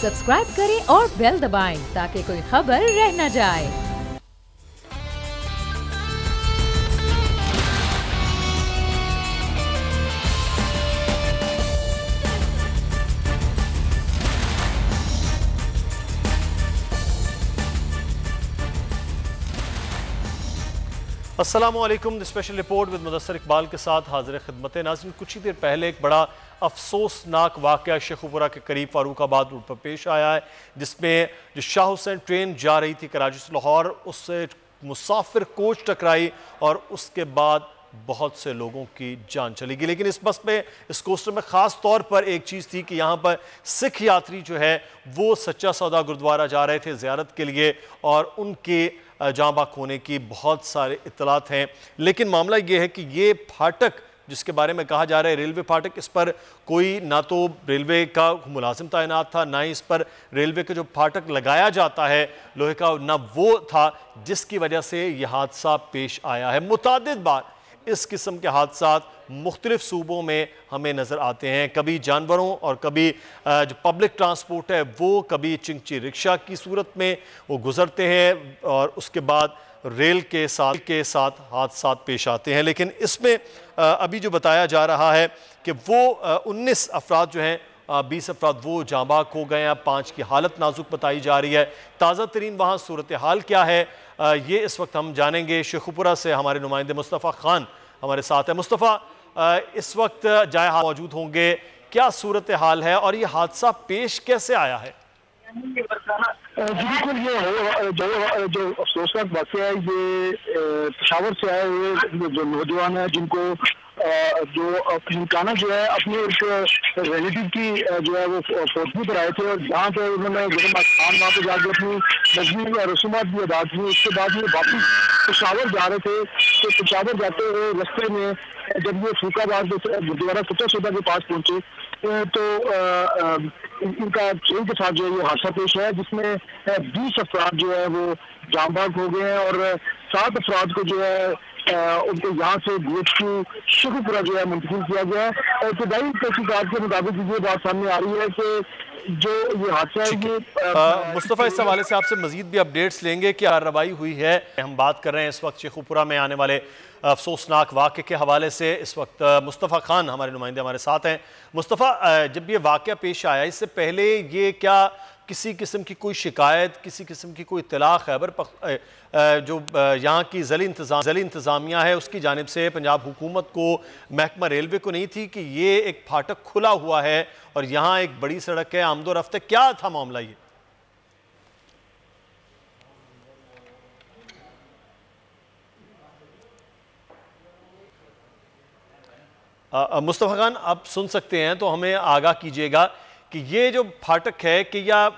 Subscribe करें और bell दबाएं ताकि कोई खबर रह न जाए। अस्सलामुअलैकुम। The special report with Mudassar Iqbal के साथ हाजिर खिदमत नाज़रीन। कुछ ही देर पहले एक बड़ा अफसोसनाक वाक़या शेखुपुरा के करीब फारूकाबाद रोड पर पेश आया है, जिसमें जो शाह हुसैन ट्रेन जा रही थी कराची से लाहौर, उससे मुसाफिर कोच टकराई और उसके बाद बहुत से लोगों की जान चली गई। लेकिन इस बस में, इस कोस्टर में ख़ास तौर पर एक चीज़ थी कि यहाँ पर सिख यात्री जो है वो सच्चा सौदा गुरुद्वारा जा रहे थे ज़ियारत के लिए, और उनके जाँ बाक होने की बहुत सारे इत्तलात हैं। लेकिन मामला ये है कि ये फाटक जिसके बारे में कहा जा रहा है रेलवे फाटक, इस पर कोई ना तो रेलवे का मुलाजिम तैनात था, ना ही इस पर रेलवे का जो फाटक लगाया जाता है लोहे का, ना वो था, जिसकी वजह से यह हादसा पेश आया है। मुतादिद बार इस किस्म के हादसात मुख्तलिफ सूबों में हमें नज़र आते हैं, कभी जानवरों और कभी जो पब्लिक ट्रांसपोर्ट है वो कभी चिंची रिक्शा की सूरत में वो गुजरते हैं और उसके बाद रेल के साथ हादसात पेश आते हैं। लेकिन इसमें अभी जो बताया जा रहा है कि वो 19 अफराद जो हैं, 20 अफराद वो जाँ बाक हो गए हैं, 5 की हालत नाजुक बताई जा रही है। ताज़ा तरीन वहाँ सूरत हाल क्या है ये इस वक्त हम जानेंगे। शेखुपुरा से हमारे नुमाइंदे मुस्तफ़ा खान हमारे साथ है। मुस्तफ़ा, इस वक्त जाए मौजूद होंगे, क्या सूरत हाल है और ये हादसा पेश कैसे आया है? जी बिल्कुल, ये जो अफसोसनाक वाक़या है ये पेशावर से आए हुए जो नौजवान है, जिनको जो इनकाना जो है अपने एक रिलेटिव की जो है वो फौजी पर आए थे, और जहाँ पर उन्होंने खान वहाँ पर जाकर अपनी मजबूरी और रसूमात भी अदा की। उसके बाद ये वापस पेशावर जा रहे थे, तो पेशावर जाते हुए रास्ते में जब ये फरूकाबाद गुरुद्वारा सच्चा सौदा के पास पहुंचे तो इनका ट्रेन के साथ जो है ये हादसा पेश है, जिसमें 20 अफराद जो है वो जाँ बाक हो गए हैं और 7 अफराद को जो है उनको यहाँ से DHQ शेखुपुरा जो है मुंतकिल किया गया है। और इब्तदाई तहकीकात के मुताबिक ये बात सामने आ रही है कि जो ये हादसा है ये मुस्तफ़ा, इस हवाले से आपसे मजीद भी अपडेट्स लेंगे कि कार्रवाई हुई है। हम बात कर रहे हैं इस वक्त शेखुपुरा में आने वाले अफसोसनाक वाक़े के हवाले से। इस वक्त मुस्तफ़ा खान हमारे नुमाइंदे हमारे साथ हैं। मुस्तफ़ा, जब ये वाक़या पेश आया, इससे पहले ये क्या किसी किस्म की कोई शिकायत, किसी किस्म की कोई इत्तला खैबर जो यहाँ की ज़िली इंतज़ामिया है उसकी जानिब से पंजाब हुकूमत को, महकमा रेलवे को नहीं थी कि ये एक फाटक खुला हुआ है और यहाँ एक बड़ी सड़क है, आमदो रफ्त है? क्या था मामला ये? मुस्तफ़ा खान, आप सुन सकते हैं तो हमें आगाह कीजिएगा कि ये जो फाटक है कि या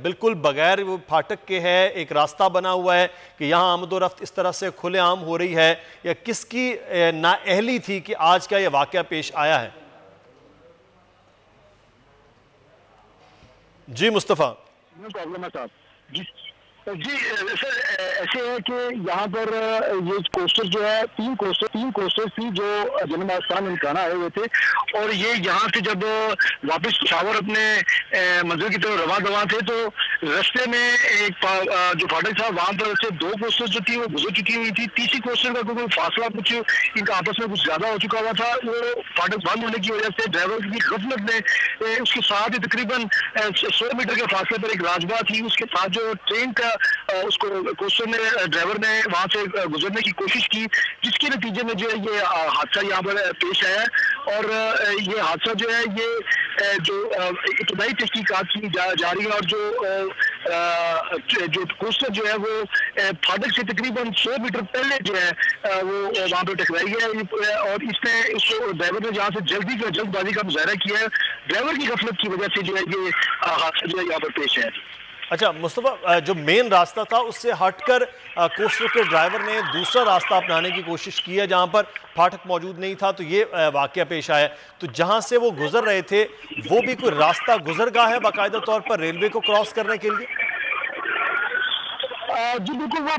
बिल्कुल बगैर वो फाटक के है, एक रास्ता बना हुआ है कि यहाँ आमदोरफ्त इस तरह से खुलेआम हो रही है, या किसकी नाअहली थी कि आज का ये वाक़या पेश आया है? जी मुस्तफ़ा। प्रॉब्लम है साहब जी सर, ऐसे है कि यहाँ पर ये कोस्टर जो है तीन कोस्टर थी जो जन्म आस्थान इनकाना आए हुए थे, और ये यहाँ से जब वापस पेशावर अपने मंजिल की तरफ रवा दवा थे तो रास्ते में एक जो फाटक था वहाँ पर से 2 कोस्टर जो थी वो गुजर चुकी हुई थी। तीसरी कोस्टर का कोई फासला कुछ इनका आपस में कुछ ज्यादा हो चुका हुआ था। वो फाटक बंद होने की वजह से ड्राइवर की गफलत ने उसके साथ ही तकरीबन 100 मीटर के फासले पर एक राजबा थी, उसके साथ जो ट्रेन का उसको कोस्टर ने ड्राइवर ने वहां से गुजरने की कोशिश की, जिसके नतीजे में जो है ये हादसा यहाँ पर पेश आया। और ये हादसा जो है ये जो इब्तदाई तहकीकात की जा रही है, और जो कोस्टर जो है वो फाटक से तकरीबन 100 मीटर पहले जो है वो वहाँ पर टकराई है, और इसने उसको ड्राइवर ने जहाँ से जल्दबाजी का मुजाहरा किया है, ड्राइवर की गफलत की वजह से जो है ये हादसा जो है यहाँ पर पेश है। अच्छा मुस्तफ़ा, जो मेन रास्ता था उससे हटकर कोस्टर के ड्राइवर ने दूसरा रास्ता अपनाने की कोशिश की है जहां पर फाटक मौजूद नहीं था, तो ये वाक़या पेश आया। तो जहां से वो गुजर रहे थे वो भी कोई रास्ता गुजरगाह है बाकायदा तौर पर रेलवे को क्रॉस करने के लिए? जी बिल्कुल, वो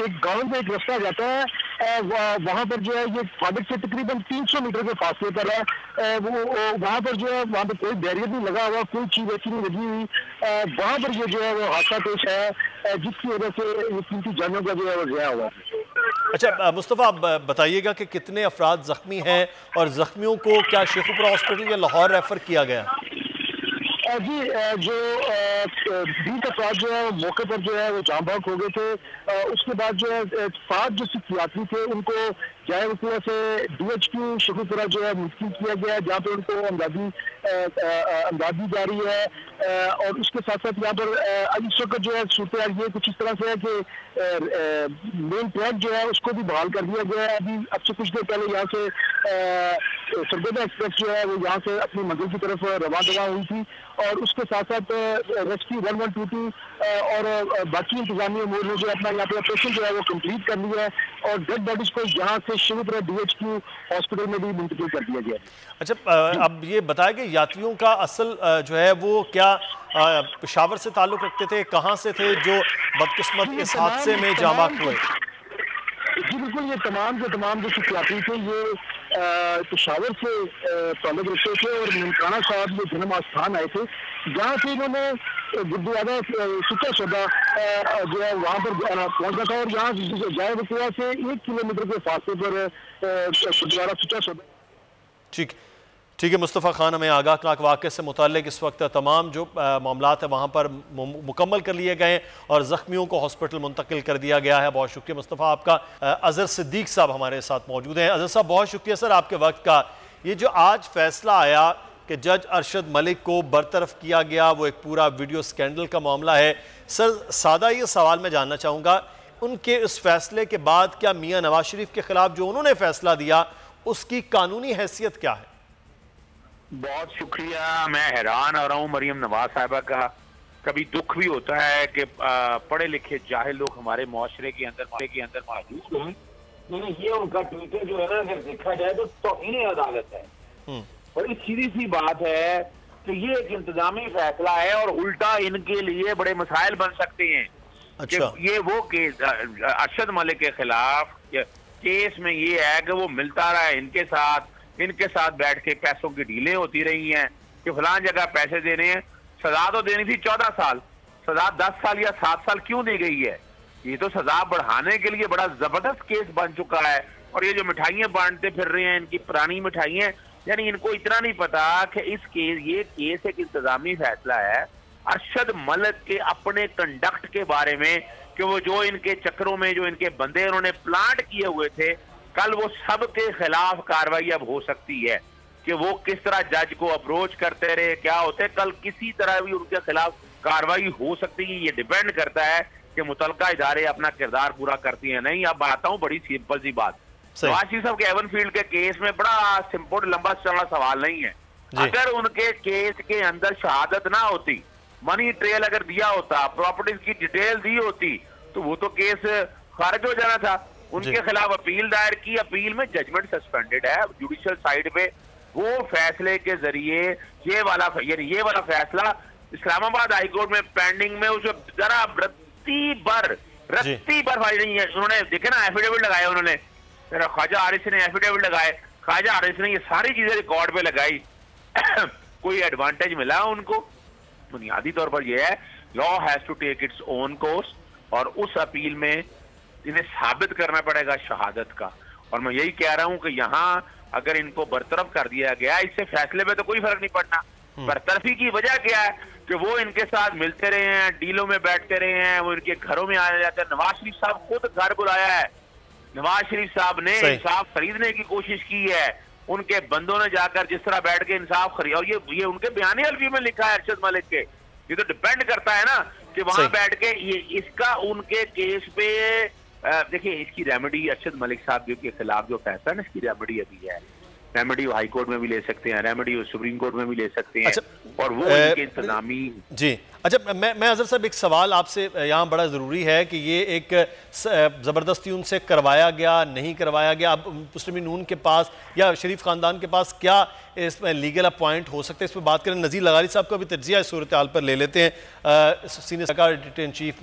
एक गाँव में एक रास्ता जाता है वहाँ पर जो है ये फाटक से तकरीबन 300 मीटर के फासले पर है। वो वहाँ पर जो है वहाँ पर कोई बैरियर नहीं लगा हुआ, कोई चीज ऐसी नहीं लगी हुई। वहाँ पर ये जो है वो हादसा पेश है जिसकी वजह से ये 3 जानों का जो है वो ज़ाया हुआ। अच्छा मुस्तफ़ा, आप बताइएगा कि कितने अफराद जख्मी हैं और जख्मियों को क्या शेखुपुरा हॉस्पिटल या लाहौर रेफर किया गया? जी जो 20 अफराद जो है मौके पर जो है वो जाम बहक हो गए थे। उसके बाद जो है 7 जो सिख यात्री थे उनको जाए वकुआ से DHQ शेखुपुरा जो है मुंतकिल किया गया है, जहाँ पे उनको अमदादी जा रही है। और उसके साथ साथ यहाँ पर इस वक्त जो है सूरत ये कुछ इस तरह से है कि मेन ट्रैक जो है उसको भी बहाल कर दिया गया है। अभी अब से कुछ देर पहले यहाँ से सरगोदा एक्सप्रेस जो है वो यहाँ से अपनी मंजिल की तरफ रवाना हुई थी। और उसके साथ साथ रेस्क्यू 1122 और बाकी इंतजामी अमूर ने जो अपना यहाँ पे ऑपरेशन जो है वो कंप्लीट कर लिया है और डेड बॉडीज को यहाँ से शेखुपुरा DHQ हॉस्पिटल में भी मुंतकिल कर दिया गया। अच्छा अब ये बताया कि यात्रियों का असल जो है वो क्या पेशावर से ताल्लुक रखते थे, कहाँ से थे जो बदकिस्मत इस हादसे में जाम बहक हुए? जी बिल्कुल, ये तमाम जो सिख यात्री थे ये पेशावर से ताल्लुक रखते थे और ननकाना साहब ये जन्म आस्थान आए थे, जहाँ से इन्होंने गुरुद्वारा सुचा सौदा जो है वहाँ पर पहुँचा था। और यहाँ जाए वकुआ से 1 किलोमीटर के फासले पर गुरुद्वारा सुचा सौदा। ठीक है मुस्तफ़ा खान, हमें आगाहनाक वाक़े से मुताल्लिक इस वक्त तमाम जो मामलात है वहाँ पर मुकम्मल कर लिए गए और ज़ख्मियों को हॉस्पिटल मुंतकिल कर दिया गया है। बहुत शुक्रिया मुस्तफ़ा आपका। अज़हर सिद्दीक साहब हमारे साथ मौजूद हैं। अज़हर साहब बहुत शुक्रिया सर आपके वक्त का। ये जो आज फैसला आया कि जज अरशद मलिक को बरतरफ किया गया, वो एक पूरा वीडियो स्कैंडल का मामला है। सर सादा ये सवाल मैं जानना चाहूँगा, उनके इस फैसले के बाद क्या मियाँ नवाज शरीफ के खिलाफ जो उन्होंने फैसला दिया उसकी कानूनी हैसियत क्या है? बहुत शुक्रिया। मैं हैरान हो रहा हूँ मरियम नवाज साहिबा का। कभी दुख भी होता है कि पढ़े लिखे जाहिल लोग हमारे मुआशरे के अंदर मौजूद हैं। मैंने ये उनका ट्विटर जो है ना अगर देखा जाए तो तौहीन अदालत है। बड़ी सीधी सी बात है कि ये एक इंतजामी फैसला है और उल्टा इनके लिए बड़े मसाइल बन सकते हैं। अच्छा। ये वो केस अरशद मलिक के खिलाफ केस में ये है कि वो मिलता रहा है इनके साथ बैठ के पैसों की डीलें होती रही हैं कि फलान जगह पैसे दे रहे हैं। सजा तो देनी थी 14 साल, सजा 10 साल या 7 साल क्यों दी गई है? ये तो सजा बढ़ाने के लिए बड़ा जबरदस्त केस बन चुका है। और ये जो मिठाइयां बांटते फिर रहे हैं, इनकी पुरानी मिठाइयां, यानी इनको इतना नहीं पता कि ये केस एक इंतजामी फैसला है अरशद मलिक के अपने कंडक्ट के बारे में, कि वो जो इनके चक्रों में जो इनके बंदे उन्होंने प्लांट किए हुए थे, कल वो सब के खिलाफ कार्रवाई अब हो सकती है कि वो किस तरह जज को अप्रोच करते रहे, क्या होते, कल किसी तरह भी उनके खिलाफ कार्रवाई हो सकती है। ये डिपेंड करता है कि मुतलका इदारे अपना किरदार पूरा करती हैं नहीं। अब आता हूँ बड़ी सिंपल सी बात, नवाज शरीफ साहब के एवनफील्ड के केस में बड़ा सिंपल लंबा चौड़ा सवाल नहीं है। अगर उनके केस के अंदर शहादत ना होती, मनी ट्रेल अगर दिया होता, प्रॉपर्टीज की डिटेल दी होती, तो वो तो केस खारिज हो जाना था। उनके खिलाफ अपील दायर की, अपील में जजमेंट सस्पेंडेड है जुडिशियल साइड पे। वो फैसले के जरिए ये वाला फैसला इस्लामाबाद हाईकोर्ट में पेंडिंग में, उसमें जरा रत्ती भर फाइल नहीं है। उन्होंने देखे ना एफिडेविट लगाए, उन्होंने ख्वाजा आरिफ ने एफिडेविट लगाए, ख्वाजा आरिफ ने ये सारी चीजें रिकॉर्ड पे लगाई। कोई एडवांटेज मिला उनको? बुनियादी तौर पर यह है law has to take its own course और उस अपील में इन्हें साबित करना पड़ेगा शहादत का। और मैं यही कह रहा हूं कि यहाँ अगर इनको बरतरफ कर दिया गया, इससे फैसले में तो कोई फर्क नहीं पड़ना। बरतरफी की वजह क्या है कि वो इनके साथ मिलते रहे हैं, डीलों में बैठते रहे हैं, वो इनके घरों में आया जाते हैं। नवाज शरीफ साहब खुद घर बुलाया है, नवाज शरीफ साहब ने इंसाफ खरीदने की कोशिश की है, उनके बंदों ने जाकर जिस तरह बैठ के इंसाफ खरीदा। और ये उनके बयानी अलवी में लिखा है अरशद मलिक के। ये तो डिपेंड करता है ना कि वहां बैठ के ये इसका उनके केस पे देखिए, इसकी रेमेडी अरशद मलिक साहब के खिलाफ जो फैसला है इसकी रेमेडी अभी है रेमेडी हाई कोर्ट में भी ले सकते हैं, रेमेडी सुप्रीम कोर्ट में भी ले सकते हैं। अच्छा, और वो इनके इंतजामी जी। अच्छा, मैं अजहर साहब एक सवाल आपसे यहाँ बड़ा ज़रूरी है कि ये एक ज़बरदस्ती उनसे करवाया गया, नहीं करवाया गया, अब मुस्लिम नून के पास या शरीफ ख़ानदान के पास क्या इसमें लीगल पॉइंट हो सकते हैं, इस पर बात करें। नज़ीर लगारी साहब को भी तज्जिया इस सूरत हाल पर ले लेते हैं। सीनियर सरकार एडिटर इन चीफ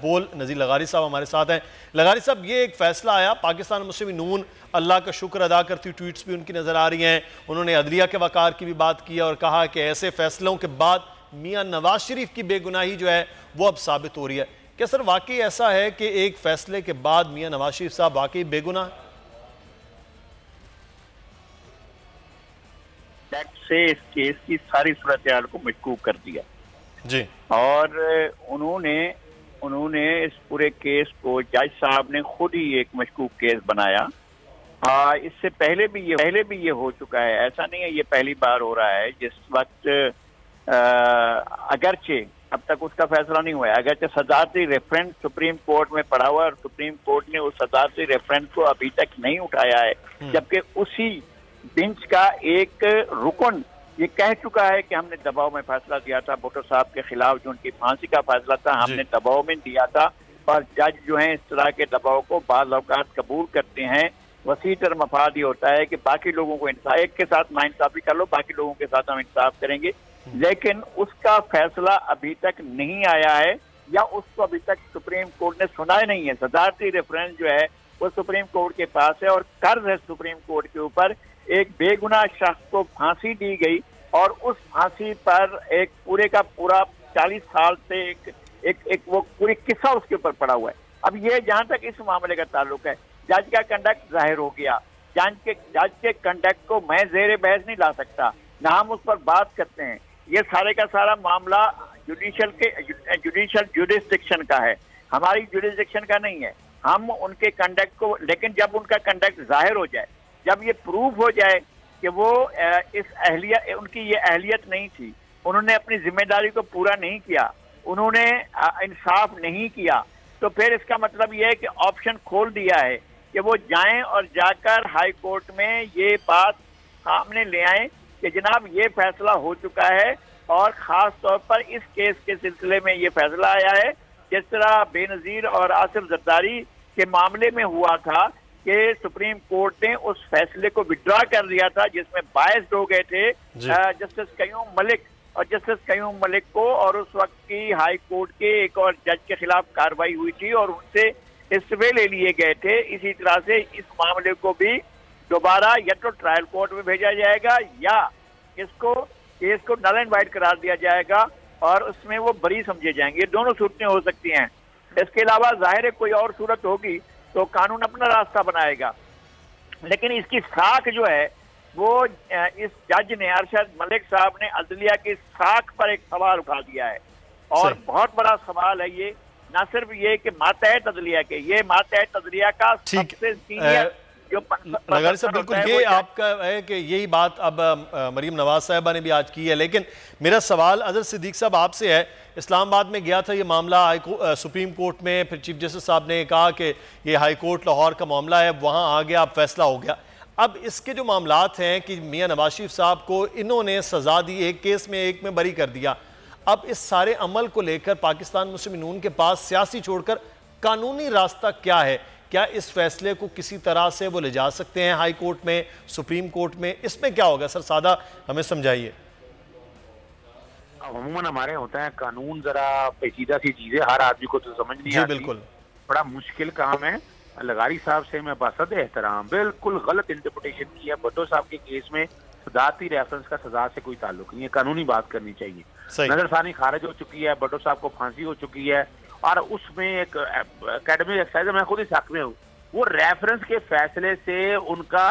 बोल नज़ीर लगारी साहब हमारे साथ हैं। लगारी साहब, ये एक फ़ैसला आया, पाकिस्तान मुस्लिम नून अल्लाह का शुक्र अदा करती ट्वीट्स भी उनकी नज़र आ रही हैं। उन्होंने अदलिया के वक़ार की भी बात की और कहा कि ऐसे फैसलों के बाद मियां नवाज शरीफ की बेगुनाही जो है वो अब साबित हो रही है। क्या सर वाकई ऐसा है कि एक फैसले के बाद मियां नवाज शरीफ साहब वाकई बेगुनाह से इस केस की सारी सूरत को मशकूक कर दिया जी? और उन्होंने इस पूरे केस को जज साहब ने खुद ही एक मशकूक केस बनाया। इससे पहले भी ये हो चुका है, ऐसा नहीं है ये पहली बार हो रहा है। जिस वक्त अगरचे अब तक उसका फैसला नहीं हुआ है, अगरचे सदारती रेफरेंस सुप्रीम कोर्ट में पड़ा हुआ है और सुप्रीम कोर्ट ने उस सदारती रेफरेंस को अभी तक नहीं उठाया है, जबकि उसी बेंच का एक रुकन ये कह चुका है कि हमने दबाव में फैसला दिया था भुट्टो साहब के खिलाफ, जो उनकी फांसी का फैसला था हमने दबाव में दिया था। और जज जो है इस तरह के दबाव को बाज़ औक़ात कबूल करते हैं। वसीटर मफाद ये होता है कि बाकी लोगों को इंसाफ, एक के साथ नाइंसाफी कर लो, बाकी लोगों के साथ हम इंसाफ करेंगे, लेकिन उसका फैसला अभी तक नहीं आया है या उसको अभी तक सुप्रीम कोर्ट ने सुना ही नहीं है। सदारती रेफरेंस जो है वो सुप्रीम कोर्ट के पास है और कर्ज है सुप्रीम कोर्ट के ऊपर। एक बेगुनाह शख्स को फांसी दी गई और उस फांसी पर एक पूरे का पूरा 40 साल से एक वो पूरी किस्सा उसके ऊपर पड़ा हुआ है। अब ये जहां तक इस मामले का ताल्लुक है, जज का कंडक्ट जाहिर हो गया। जज के कंडक्ट को मैं ज़ेरे बहस नहीं ला सकता, ना हम उस पर बात करते हैं। ये सारे का सारा मामला जुडिशल जुरिस्डिक्शन का है, हमारी जुरिस्डिक्शन का नहीं है। हम उनके कंडक्ट को, लेकिन जब उनका कंडक्ट जाहिर हो जाए, जब ये प्रूफ हो जाए कि वो उनकी ये अहलियत नहीं थी, उन्होंने अपनी जिम्मेदारी को पूरा नहीं किया, उन्होंने इंसाफ नहीं किया, तो फिर इसका मतलब ये है कि ऑप्शन खोल दिया है कि वो जाएं और जाकर हाई कोर्ट में ये बात सामने ले आए कि जनाब ये फैसला हो चुका है। और ख़ास तौर पर इस केस के सिलसिले में ये फैसला आया है, जिस तरह बेनज़ीर और आसिफ जरदारी के मामले में हुआ था कि सुप्रीम कोर्ट ने उस फैसले को विड्रॉ कर दिया था जिसमें बायस्ड हो गए थे जस्टिस क़य्यूम मलिक और जस्टिस क़य्यूम मलिक को, और उस वक्त की हाई कोर्ट के एक और जज के खिलाफ कार्रवाई हुई थी और उनसे इस्तीफे ले लिए गए थे। इसी तरह से इस मामले को भी दोबारा या तो ट्रायल कोर्ट में भेजा जाएगा या केस को नल एंड वाइड करार दिया जाएगा और उसमें वो बरी समझे जाएंगे। दोनों सूरतें हो सकती हैं। इसके अलावा जाहिर है कोई और सूरत होगी तो कानून अपना रास्ता बनाएगा, लेकिन इसकी साख जो है वो इस जज ने, अरशद मलिक साहब ने अदलिया की साख पर एक सवाल उठा दिया है और बहुत बड़ा सवाल है ये। न सिर्फ ये कि मातहत अदलिया के, ये मातहत अदलिया का सबसे सीनियर लगारी साहब, बिल्कुल ये आपका है कि यही बात अब मरीम नवाज साहिबा ने भी आज की है। लेकिन मेरा सवाल अजहर सिद्दीक साहब आपसे है, इस्लामाबाद में गया था ये मामला सुप्रीम कोर्ट में, फिर चीफ जस्टिस साहब ने कहा कि ये हाई कोर्ट लाहौर का मामला है, वहाँ आ गया, अब फैसला हो गया। अब इसके जो मामलात हैं कि मियां नवाज शरीफ साहब को इन्होंने सजा दी, एक केस में एक में बरी कर दिया, अब इस सारे अमल को लेकर पाकिस्तान मुस्लिम नून के पास सियासी छोड़कर कानूनी रास्ता क्या है? क्या इस फैसले को किसी तरह से वो ले जा सकते हैं हाई कोर्ट में, सुप्रीम कोर्ट में? इसमें क्या होगा सर, सादा हमें समझाइए। अमूमन हमारे होता है कानून जरा पेचीदा सी चीजें, हर आदमी को तो समझ नहीं आती, बिल्कुल बड़ा मुश्किल काम है। लगारी साहब से मैं बासद एहतराम, बिल्कुल गलत इंटरप्रिटेशन की है। भुट्टो साहब के केस में सदारती रेफरेंस का सजा से कोई ताल्लुक नहीं है, कानूनी बात करनी चाहिए। नजरसानी खारिज हो चुकी है, भुट्टो साहब को फांसी हो चुकी है और उसमें एक एकेडमिक एक्सरसाइज, मैं खुद इस हक में हूँ, वो रेफरेंस के फैसले से उनका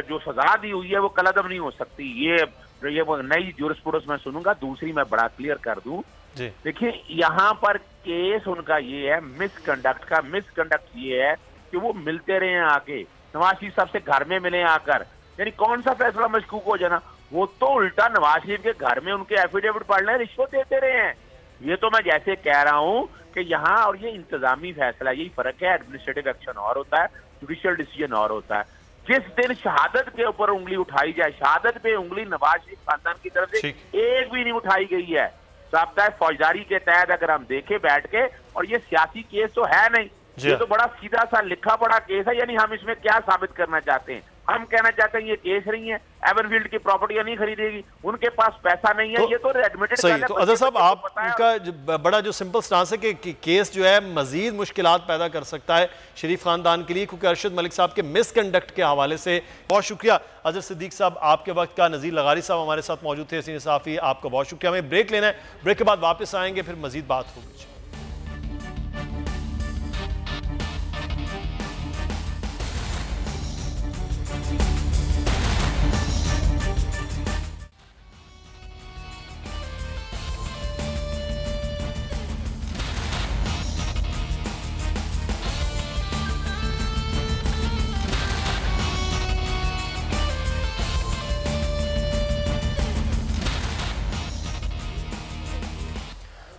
जो सजा दी हुई है वो कलअदम नहीं हो सकती। ये नई जुरिस्प्रूडेंस मैं सुनूंगा। दूसरी मैं बड़ा क्लियर कर दूं, देखिए यहाँ पर केस उनका ये है मिसकंडक्ट का। मिसकंडक्ट ये है कि वो मिलते रहे आके नवाज शरीफ साहब से घर में मिले आकर, यानी कौन सा फैसला मशकूक हो जाना, वो तो उल्टा नवाज शरीफ के घर में उनके एफिडेविट पढ़ने रिश्वत देते रहे हैं। ये तो मैं जैसे कह रहा हूँ कि यहाँ और ये इंतजामी फैसला, यही फर्क है। एडमिनिस्ट्रेटिव एक्शन और होता है, जुडिशियल डिसीजन और होता है। जिस दिन शहादत के ऊपर उंगली उठाई जाए, शहादत पे उंगली नवाज शरीफ खानदान की तरफ से एक भी नहीं उठाई गई है। ज़ाब्ता फौजदारी के तहत अगर हम देखें बैठ के, और ये सियासी केस तो है नहीं, ये तो बड़ा सीधा सा लिखा पड़ा केस है। यानी हम इसमें क्या साबित करना चाहते हैं? हम कहना चाहते हैं ये केस नहीं है, एवनफील्ड की प्रॉपर्टियां नहीं खरीदेगी, उनके पास पैसा नहीं है, ये तो एडमिटेड सही। तो अजहर साहब, आपका बड़ा जो सिंपल स्टांस है कि केस जो है मजीद मुश्किलात पैदा कर सकता है शरीफ खानदान के लिए, क्योंकि अरशद मलिक साहब के मिसकंडक्ट के हवाले से। बहुत शुक्रिया अजहर सिद्दीक साहब आपके वक्त का। नज़ीर लगारी साहब हमारे साथ मौजूद थे, सीनियर सहाफ़ी, आपका बहुत शुक्रिया। हमें ब्रेक लेना है, ब्रेक के बाद वापस आएंगे, फिर मजीद बात होगी।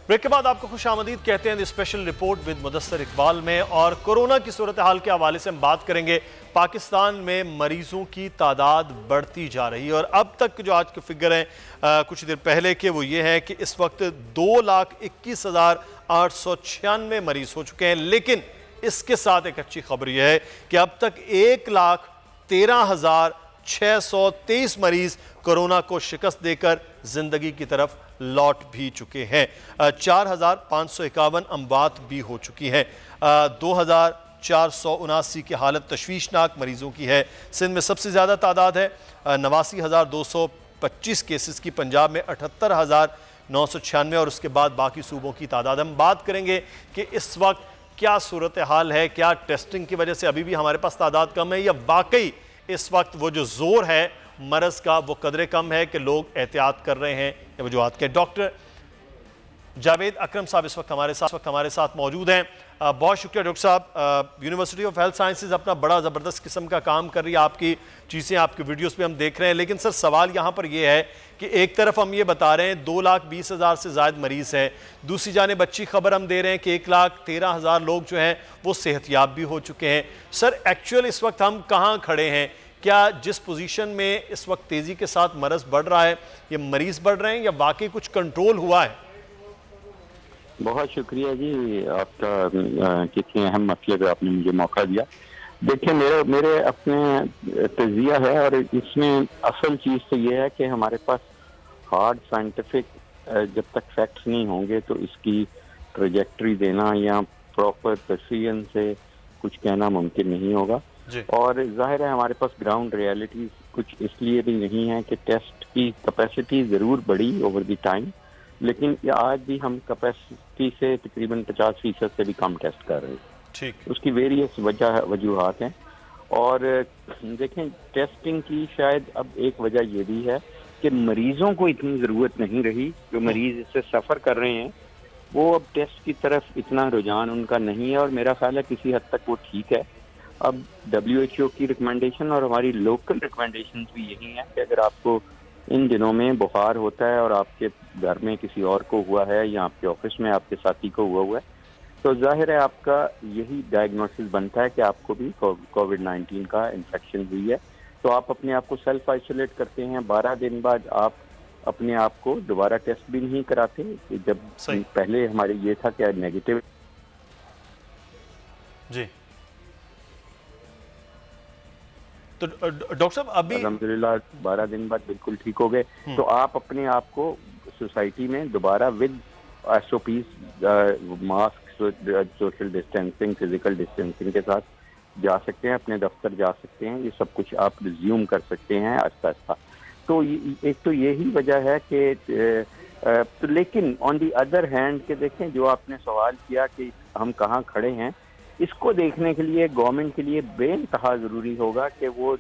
ब्रेक के बाद आपको खुशामदीद कहते हैं special report with Mudassar Iqbal में। और कोरोना की सूरत हाल के हवाले से हम बात करेंगे। पाकिस्तान में मरीजों की तादाद बढ़ती जा रही है और अब तक जो आज के फिगर हैं कुछ देर पहले के, वो ये है कि इस वक्त 2,21,896 मरीज हो चुके हैं। लेकिन इसके साथ एक अच्छी खबर यह है कि अब तक 1,13,623 मरीज कोरोना को शिकस्त देकर जिंदगी की तरफ लौट भी चुके हैं। 4,551 अमवात भी हो चुकी हैं। 2,479 की हालत तशवीशनाक मरीजों की है। सिंध में सबसे ज़्यादा तादाद है 89,225 केसेस की, पंजाब में 78,996 और उसके बाद बाकी सूबों की तादाद। हम बात करेंगे कि इस वक्त क्या सूरत हाल है, क्या टेस्टिंग की वजह से अभी भी हमारे पास तादाद कम है, या वाकई इस वक्त वो जो जोर है मरज का वो कदरे कम है कि लोग एहतियात कर रहे हैं या वजूहात के। डॉक्टर जावेद अकरम साहब इस वक्त हमारे साथ मौजूद हैं। बहुत शुक्रिया डॉक्टर साहब। यूनिवर्सिटी ऑफ हेल्थ साइंसेज अपना बड़ा ज़बरदस्त किस्म का काम कर रही है, आपकी चीज़ें आपके वीडियोस पे हम देख रहे हैं। लेकिन सर सवाल यहाँ पर यह है कि एक तरफ हम ये बता रहे हैं 2,20,000 से ज़ायद मरीज़ हैं, दूसरी जानिब अच्छी खबर हम दे रहे हैं कि 1,13,000 लोग जो हैं वो सेहतियाब भी हो चुके हैं। सर एक्चुअल इस वक्त हम कहाँ खड़े हैं? क्या जिस पोजीशन में इस वक्त तेज़ी के साथ मरज बढ़ रहा है, ये मरीज़ बढ़ रहे हैं या वाकई कुछ कंट्रोल हुआ है? बहुत शुक्रिया जी आपका, कितने अहम मसले पे आपने मुझे मौका दिया। देखिए मेरे अपने तजिया है और इसमें असल चीज़ तो ये है कि हमारे पास हार्ड साइंटिफिक जब तक फैक्ट्स नहीं होंगे तो इसकी ट्रेजेक्ट्री देना या प्रॉपर प्रेसिजन से कुछ कहना मुमकिन नहीं होगा। और जाहिर है हमारे पास ग्राउंड रियलिटीज कुछ इसलिए भी नहीं है कि टेस्ट की कैपेसिटी ज़रूर बढ़ी ओवर द टाइम, लेकिन आज भी हम कैपेसिटी से तकरीबन 50% से भी कम टेस्ट कर रहे हैं। ठीक, उसकी वेरियस वजूहात हैं। और देखें टेस्टिंग की शायद अब एक वजह ये भी है कि मरीजों को इतनी ज़रूरत नहीं रही, जो मरीज इससे सफ़र कर रहे हैं वो अब टेस्ट की तरफ इतना रुझान उनका नहीं है, और मेरा ख्याल है किसी हद तक वो ठीक है। अब WHO की रिकमेंडेशन और हमारी लोकल रिकमेंडेशन भी यही है कि अगर आपको इन दिनों में बुखार होता है और आपके घर में किसी और को हुआ है या आपके ऑफिस में आपके साथी को हुआ है, तो जाहिर है आपका यही डायग्नोसिस बनता है कि आपको भी कोविड-19 का इन्फेक्शन हुई है। तो आप अपने आप को सेल्फ आइसोलेट करते हैं। 12 दिन बाद आप अपने आप को दोबारा टेस्ट भी नहीं कराते। जब पहले हमारे ये था कि नेगेटिव जी। तो डॉक्टर साहब अभी अल्हम्दुलिल्लाह 12 दिन बाद बिल्कुल ठीक हो गए। तो आप अपने आप को सोसाइटी में दोबारा with SOPs, mask, social distancing, physical distancing के साथ जा सकते हैं, अपने दफ्तर जा सकते हैं, ये सब कुछ आप रिज्यूम कर सकते हैं आहिस्ता आहिस्ता। तो एक तो यही वजह है कि तो लेकिन ऑन दी अदर हैंड के देखें जो आपने सवाल किया कि हम कहाँ खड़े हैं, इसको देखने के लिए गवर्नमेंट के लिए बेइंतहा ज़रूरी होगा कि वो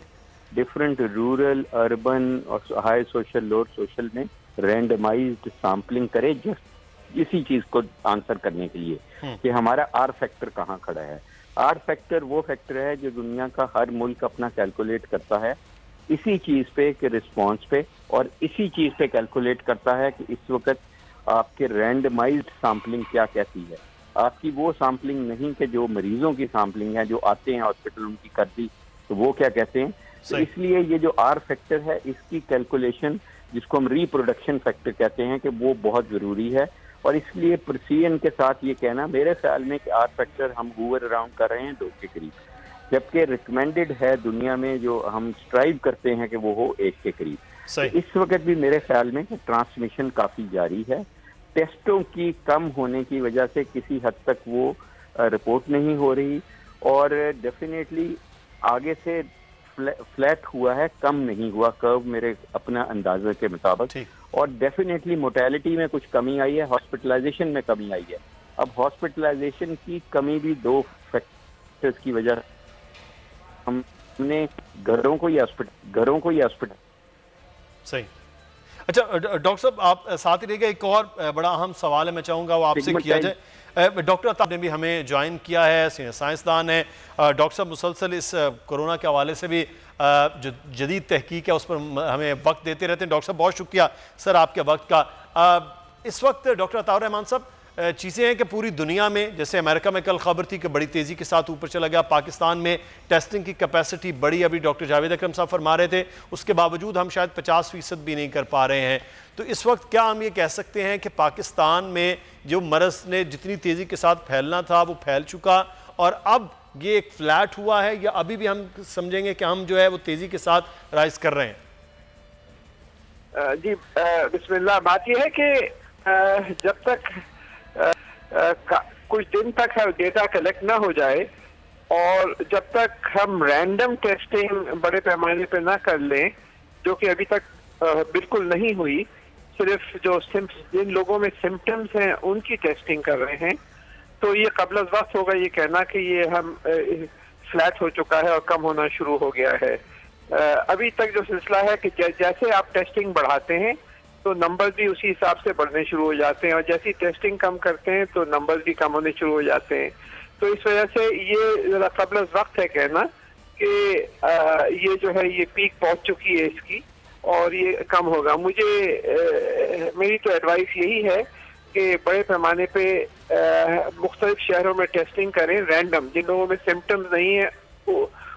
डिफरेंट रूरल, अर्बन और हाई सोशल, लोअर सोशल में रैंडमाइज्ड सैम्पलिंग करे जस्ट इसी चीज़ को आंसर करने के लिए कि हमारा आर फैक्टर कहाँ खड़ा है। आर फैक्टर वो फैक्टर है जो दुनिया का हर मुल्क अपना कैलकुलेट करता है इसी चीज़ पे के रिस्पॉन्स पे, और इसी चीज़ पे कैलकुलेट करता है कि इस वक्त आपके रैंडमाइज्ड सैम्पलिंग क्या कहती है। आपकी वो सैम्पलिंग नहीं कि जो मरीजों की सैम्पलिंग है, जो आते हैं हॉस्पिटल उनकी कर दी, तो वो क्या कहते हैं। तो इसलिए ये जो R फैक्टर है इसकी कैलकुलेशन, जिसको हम रिप्रोडक्शन फैक्टर कहते हैं, कि वो बहुत ज़रूरी है। और इसलिए प्रिसीजन के साथ ये कहना मेरे ख्याल में कि R फैक्टर हम हूवर अराउंड कर रहे हैं 2 के करीब, जबकि रिकमेंडेड है दुनिया में, जो हम स्ट्राइव करते हैं कि वो हो 1 के करीब। तो इस वक्त भी मेरे ख्याल में ट्रांसमिशन काफ़ी जारी है। टेस्टों की कम होने की वजह से किसी हद तक वो रिपोर्ट नहीं हो रही, और डेफिनेटली आगे से फ्लैट हुआ है, कम नहीं हुआ कर्व मेरे अपना अंदाजे के मुताबिक। और डेफिनेटली मोर्टेलिटी में कुछ कमी आई है, हॉस्पिटलाइजेशन में कमी आई है। अब हॉस्पिटलाइजेशन की कमी भी 2 फैक्टर्स की वजह, हमने घरों को या हॉस्पिटल। सही। अच्छा डॉक्टर साहब, आप साथ ही रहिएगा, एक और बड़ा अहम सवाल है, मैं चाहूँगा वो आपसे किया जाए। डॉक्टर अताब ने भी हमें ज्वाइन किया है, सीनियर साइंसदान है। डॉक्टर साहब मुसलसल इस कोरोना के हवाले से भी जो जदीद तहकीक है उस पर हमें वक्त देते रहते हैं। डॉक्टर साहब बहुत शुक्रिया सर आपके वक्त का। इस वक्त डॉक्टर अताउर रहमान साहब, चीज़ें हैं कि पूरी दुनिया में, जैसे अमेरिका में कल खबर थी कि बड़ी तेज़ी के साथ ऊपर चला गया, पाकिस्तान में टेस्टिंग की कैपेसिटी बड़ी, अभी डॉक्टर जावेद अकरम साहब फरमा रहे थे, उसके बावजूद हम शायद 50% भी नहीं कर पा रहे हैं। तो इस वक्त क्या हम ये कह सकते हैं कि पाकिस्तान में जो मरज़ ने जितनी तेज़ी के साथ फैलना था वो फैल चुका, और अब ये एक फ्लैट हुआ है, या अभी भी हम समझेंगे कि हम जो है वो तेज़ी के साथ राइज कर रहे हैं? जी बिस्मिल्लाह। बात यह है कि जब तक कुछ दिन तक डेटा कलेक्ट ना हो जाए, और जब तक हम रैंडम टेस्टिंग बड़े पैमाने पे ना कर लें, जो कि अभी तक बिल्कुल नहीं हुई, सिर्फ जो जिन लोगों में सिम्टम्स हैं उनकी टेस्टिंग कर रहे हैं, तो ये कबल वक्त होगा ये कहना कि ये हम फ्लैट हो चुका है और कम होना शुरू हो गया है। अभी तक जो सिलसिला है कि जैसे आप टेस्टिंग बढ़ाते हैं तो नंबर भी उसी हिसाब से बढ़ने शुरू हो जाते हैं, और जैसी टेस्टिंग कम करते हैं तो नंबर भी कम होने शुरू हो जाते हैं। तो इस वजह से ये जरा कबल वक्त है कहना कि ये जो है ये पीक पहुंच चुकी है इसकी, और ये कम होगा। मेरी तो एडवाइस यही है कि बड़े पैमाने पे मुख्तलिफ शहरों में टेस्टिंग करें, रैंडम, जिन लोगों में सिम्टम्स नहीं है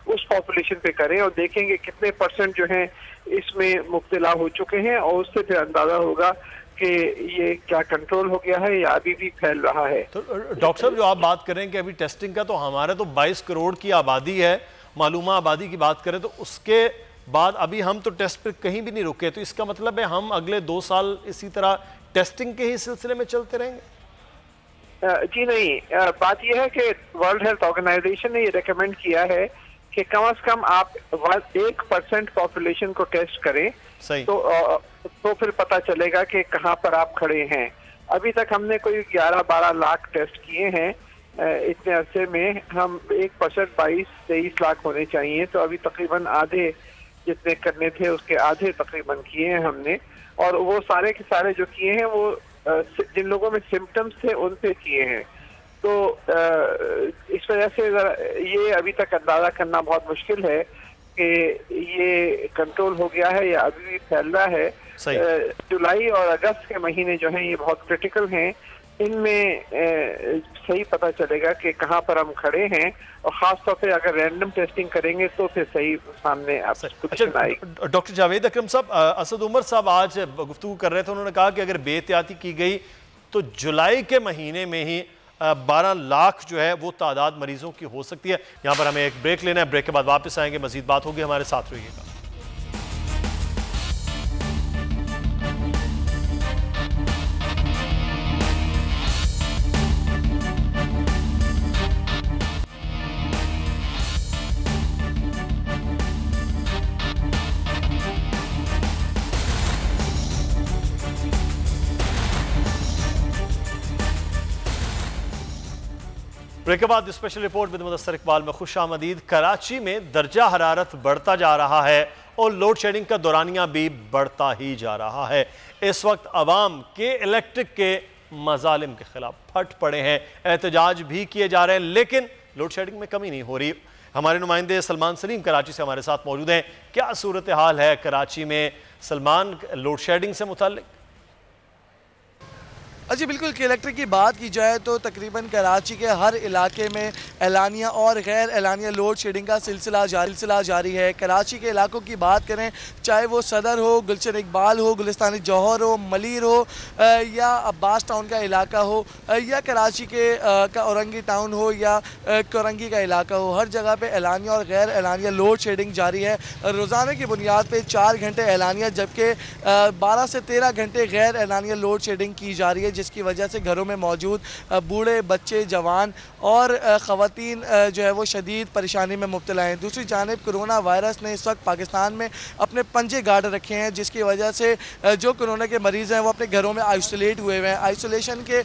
उस पॉपुलेशन पे करें, और देखेंगे कितने % जो हैं इसमें मुब्तला हो चुके हैं, और उससे फिर अंदाजा होगा कि ये क्या कंट्रोल हो गया है या अभी भी फैल रहा है। तो डॉक्टर साहब, जो आप बात करें कि अभी टेस्टिंग का, तो हमारे तो 22 करोड़ की आबादी है, मालूमा आबादी की बात करें तो उसके बाद अभी हम तो टेस्ट पर कहीं भी नहीं रुके, तो इसका मतलब है हम अगले 2 साल इसी तरह टेस्टिंग के ही सिलसिले में चलते रहेंगे? जी नहीं, बात यह है कि वर्ल्ड हेल्थ ऑर्गेनाइजेशन ने ये रेकमेंड किया है कि कम से कम आप 1% पॉपुलेशन को टेस्ट करें। सही। तो फिर पता चलेगा कि कहाँ पर आप खड़े हैं। अभी तक हमने कोई 11-12 लाख टेस्ट किए हैं इतने अरसे में। हम 1% 22-23 लाख होने चाहिए, तो अभी तकरीबन आधे जितने करने थे उसके आधे तकरीबन किए हैं हमने, और वो सारे के सारे जो किए हैं वो जिन लोगों में सिम्टम्स थे उन पे किए हैं। तो इस वजह से ये अभी तक अंदाजा करना बहुत मुश्किल है कि ये कंट्रोल हो गया है या अभी भी फैल रहा है। जुलाई और अगस्त के महीने जो हैं ये बहुत क्रिटिकल हैं, इनमें सही पता चलेगा कि कहाँ पर हम खड़े हैं, और ख़ास तौर पे अगर रैंडम टेस्टिंग करेंगे तो फिर सही सामने आएगी। डॉक्टर जावेद अकरम साहब, असद उमर साहब आज गुफ्तगू कर रहे थे, उन्होंने कहा कि अगर बेहतियाती की गई तो जुलाई के महीने में ही 12 लाख जो है वो तादाद मरीजों की हो सकती है। यहाँ पर हमें एक ब्रेक लेना है, ब्रेक के बाद वापस आएंगे, मजीद बात होगी, हमारे साथ रहिएगा। ब्रेक के बाद special report with Mudassar Iqbal में खुश आमदीद। कराची में दर्जा हरारत बढ़ता जा रहा है और लोड शेडिंग का दौरानिया भी बढ़ता ही जा रहा है। इस वक्त अवाम के इलेक्ट्रिक के मजालिम के खिलाफ फट पड़े हैं, एहतजाज भी किए जा रहे हैं, लेकिन लोड शेडिंग में कमी नहीं हो रही। हमारे नुमाइंदे सलमान सलीम कराची से हमारे साथ मौजूद हैं। क्या सूरत हाल है कराची में सलमान लोड शेडिंग से मुताल्लिक? जी बिल्कुल, के इलेक्ट्रिक की बात की जाए तो तकरीबन कराची के हर इलाके में एलानिया और गैर एलानिया लोड शेडिंग का सिलसिला जारी है। कराची के इलाकों की बात करें, चाहे वो सदर हो, गुलशन इकबाल हो, गुलिस्तानी जौहर हो, मलीर हो या अब्बास टाउन का इलाका हो या कराची के औरंगी टाउन हो या कोरंगी का इलाका हो, हर जगह पे एलानिया और गैर एलानिया लोड शेडिंग जारी है। रोज़ाना की बुनियाद पे 4 घंटे एलानिया जबकि 12 से 13 घंटे गैर एलानिया लोड शेडिंग की जा रही है, जिसकी वजह से घरों में मौजूद बूढ़े, बच्चे, जवान और ख़वातीन जो है वो शदीद परेशानी में मुब्तला हैं। दूसरी जानिब कोरोना वायरस ने इस वक्त पाकिस्तान में अपने पंजे गाड़ रखे हैं, जिसकी वजह से जो कोरोना के मरीज़ हैं वो अपने घरों में आइसोलेट हुए हैं। आइसोलेशन के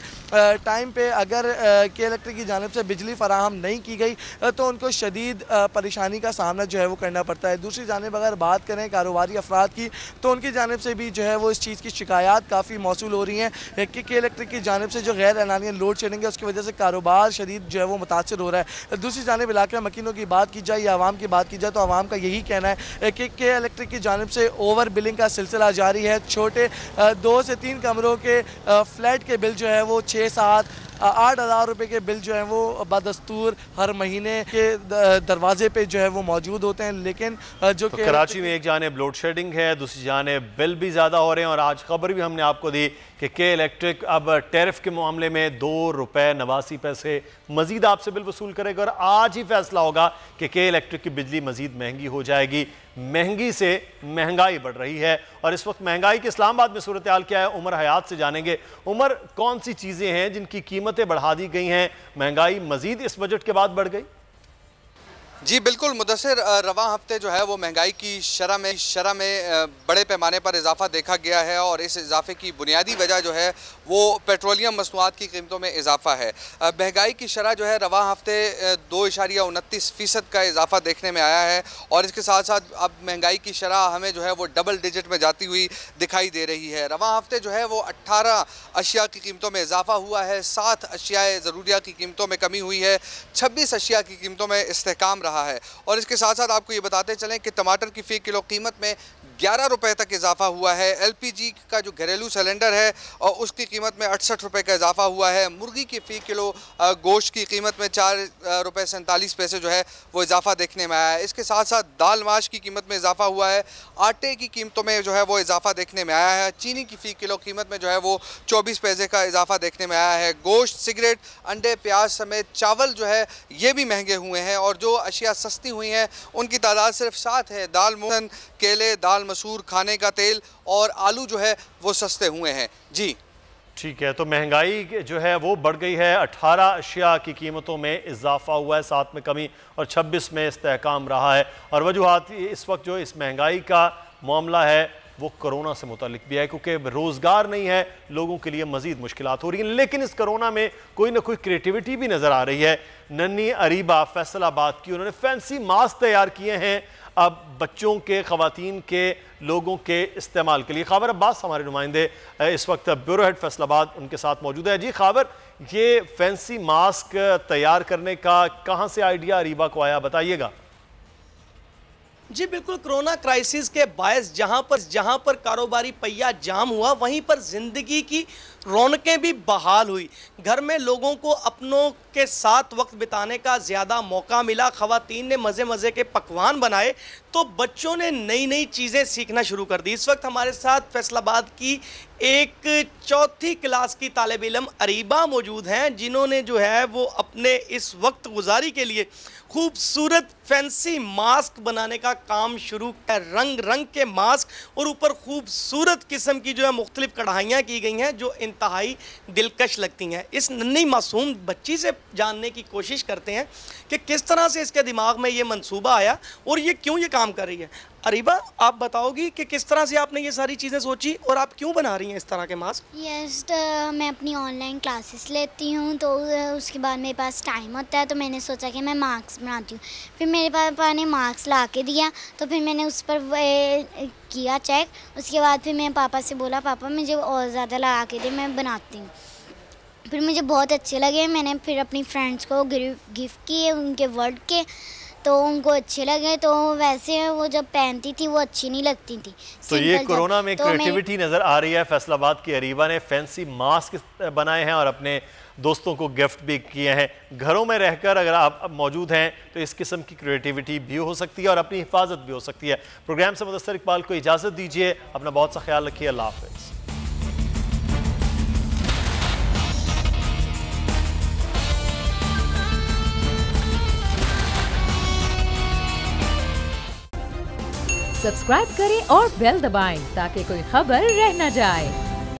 टाइम पे अगर के इलेक्ट्रिक की जानिब से बिजली फराहम नहीं की गई तो उनको शदीद परेशानी का सामना जो है वो करना पड़ता है। दूसरी जानिब अगर बात करें कारोबारी अफराद की तो उनकी जानिब से भी जो है वो इस चीज़ की शिकायत काफ़ी मौसूल हो रही हैं कि के इलेक्ट्रिक की जानिब से जो गैर एलानिया लोड शेडिंग है उसकी वजह से कारोबार शदीद जो है वो मुतासर हो रहा है। दूसरी जानिब इलाके मकीनों की बात की जाए या आवाम की बात की जाए तो आवाम का यही कहना है कि के इलेक्ट्रिक की जानिब से ओवर बिलिंग का सिलसिला जारी है। छोटे 2 से 3 कमरों के फ्लैट के बिल जो है वो 6-7 8,000 रुपये के बिल जो हैं वो बदस्तूर हर महीने के दरवाजे पे जो है वो मौजूद होते हैं। लेकिन जो तो कराची में एक जानिब लोड शेडिंग है, दूसरी जानिब बिल भी ज़्यादा हो रहे हैं और आज खबर भी हमने आपको दी कि के इलेक्ट्रिक अब टैरिफ के मामले में 2 रुपये 89 पैसे मजीद आपसे बिल वसूल करेगा और आज ही फैसला होगा कि के इलेक्ट्रिक की बिजली मजीद महंगी हो जाएगी। महंगी से महंगाई बढ़ रही है और इस वक्त महंगाई के इस्लामाबाद में सूरत हाल क्या है, उमर हयात से जानेंगे। उमर, कौन सी चीज़ें हैं जिनकी कीमतें बढ़ा दी गई हैं, महंगाई मजीद इस बजट के बाद बढ़ गई? जी बिल्कुल मुदस्सिर, रवां हफ्ते जो है वो महंगाई की शरह में बड़े पैमाने पर इजाफा देखा गया है और इस इजाफे की बुनियादी वजह जो है वो पेट्रोलियम मसनूआत की कीमतों में इजाफा है। महंगाई की शरह जो है रवां हफ्ते 2.29% का इजाफा देखने में आया है और इसके साथ साथ अब महंगाई की शरह हमें जो है वो डबल डिजिट में जाती हुई दिखाई दे रही है। रवां हफ्ते जो है वो 18 अशिया की कीमतों में इजाफा हुआ है, 7 अशियाए ज़रूरिया की कीमतों में कमी हुई है, 26 अशिया की कीमतों में इस्तेहकाम रहा है। और इसके साथ साथ आपको ये बताते चलें कि टमाटर की फ़ी किलो कीमत में 11 रुपये तक इजाफा हुआ है। LPG का जो घरेलू सिलेंडर है और उसकी कीमत में 68 रुपये का इजाफा हुआ है। मुर्गी की फ़ी किलो गोश्त की कीमत में 4 रुपये 47 पैसे जो है वो इजाफा देखने में आया है। इसके साथ साथ दाल माश की कीमत में इजाफा हुआ है, आटे की कीमतों में जो है वो इजाफा देखने में आया है। चीनी की फ़ी किलो कीमत में जो है वो 24 पैसे का इजाफा देखने में आया है। गोश्त, सिगरेट, अंडे, प्याज समेत चावल जो है ये भी महंगे हुए हैं और जो अशिया सस्ती हुई हैं उनकी तादाद सिर्फ 7 है। दाल मूंगन, केले, दाल मसूर, खाने का तेल और आलू जो है वो सस्ते हुए हैं। जी ठीक है, तो महंगाई जो है वो बढ़ गई है। 18 अशिया की कीमतों में इजाफा हुआ है, 7 में कमी और 26 में इस्तेहकाम रहा है। और वजूहात इस वक्त जो इस महंगाई का मामला है वो कोरोना से मुतालिक भी है, क्योंकि रोज़गार नहीं है, लोगों के लिए मज़ीद मुश्किलात हो रही हैं। लेकिन इस कोरोना में कोई ना कोई क्रिएटिविटी भी नज़र आ रही है। नन्ही अरीबा फैसलाबाद की, उन्होंने फैंसी मास्क तैयार किए हैं अब बच्चों के, ख़वातीन के, लोगों के इस्तेमाल के लिए। ख़ाबर अब्बास हमारे नुमाइंदे इस वक्त ब्यूरो हेड फैसलाबाद उनके साथ मौजूद है। जी ख़ाबर, ये फैंसी मास्क तैयार करने का कहाँ से आइडिया अरीबा को आया, बताइएगा। जी बिल्कुल, कोरोना क्राइसिस के बायस जहां पर कारोबारी पहिया जाम हुआ वहीं पर ज़िंदगी की रौनकें भी बहाल हुई। घर में लोगों को अपनों के साथ वक्त बिताने का ज़्यादा मौका मिला। ख़वातीन ने मज़े मज़े के पकवान बनाए तो बच्चों ने नई नई चीज़ें सीखना शुरू कर दी। इस वक्त हमारे साथ फैसलाबाद की एक 4th क्लास की तालिब इल्म अरीबा मौजूद हैं, जिन्होंने जो है वो अपने इस वक्त गुजारी के लिए खूबसूरत फैंसी मास्क बनाने का काम शुरू किया। रंग रंग के मास्क और ऊपर खूबसूरत किस्म की जो है मुख्तलिफ कढ़ाइयाँ की गई हैं जो इंतहाई दिलकश लगती हैं। इस नन्ही मासूम बच्ची से जानने की कोशिश करते हैं कि किस तरह से इसके दिमाग में ये मंसूबा आया और ये क्यों ये काम कर रही है। अरीबा, आप बताओगी कि किस तरह से आपने ये सारी चीज़ें सोची और आप क्यों बना रही हैं इस तरह के मास्क? यस, मैं अपनी ऑनलाइन क्लासेस लेती हूँ तो उसके बाद मेरे पास टाइम होता है तो मैंने सोचा कि मैं मास्क बनाती हूँ। फिर मेरे पापा ने मास्क ला के दिया तो फिर मैंने उस पर किया चेक। उसके बाद फिर मैंने पापा से बोला, पापा मुझे और ज़्यादा लगा के दे, मैं बनाती हूँ। फिर मुझे बहुत अच्छे लगे। मैंने फिर अपनी फ्रेंड्स को गिफ्ट किए उनके वर्ड के, तो उनको अच्छे लगे, तो वैसे वो जब पहनती थी वो अच्छी नहीं लगती थी। तो ये कोरोना में क्रिएटिविटी नज़र आ रही है। फैसलाबाद की अरीबा ने फैंसी मास्क बनाए हैं और अपने दोस्तों को गिफ्ट भी किए हैं। घरों में रहकर अगर आप मौजूद हैं तो इस किस्म की क्रिएटिविटी भी हो सकती है और अपनी हिफाजत भी हो सकती है। प्रोग्राम से मुदस्सिर इकबाल को इजाज़त दीजिए। अपना बहुत सा ख्याल रखिए। अल्लाह हाफ़िज़। सब्सक्राइब करें और बेल दबाएं ताकि कोई खबर रह न जाए।